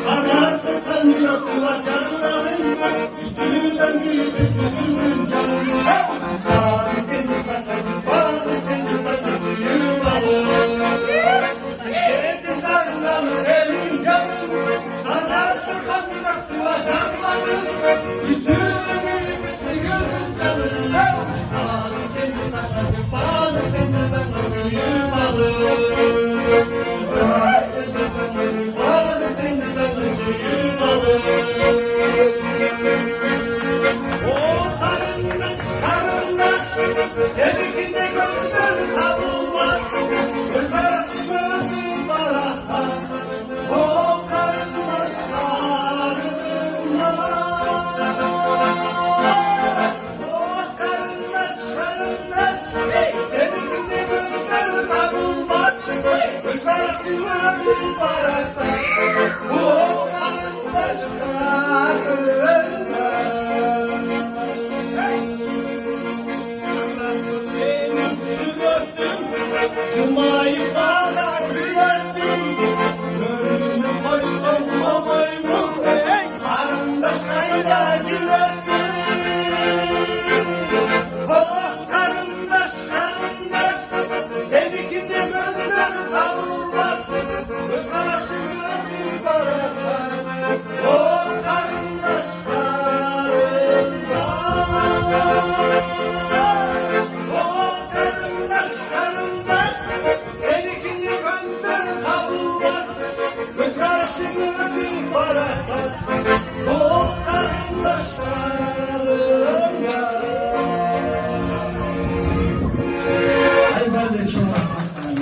Sanardı tanıyor kulaçanların, düdüğünden gibi düdüğünün canı. Bari seni katacı, bari seni katacı, yuvalı. Sevdi sarılalı senin canın, sanardı tanıyor kulaçanların, düdüğünden gibi düdüğünün canı. Bari seni katacı, bari seni katacı, yuvalı. Sevdikinde gözler kalmaz, gözler şımardı baraka. O karındaş karındaş, o karındaş. Sevdikinde gözler kalmaz, gözler şımardı baraka. O karındaş karındaş. Cuma'yı bana bilesin, önüne koysun babayımı, karındaş kayda ciresin. Oh karındaş, sevdikinde gözler kalmaz, göz karışımı bir baraka. Oh karındaş, gözler kalmaz, göz karışımı bir baraka.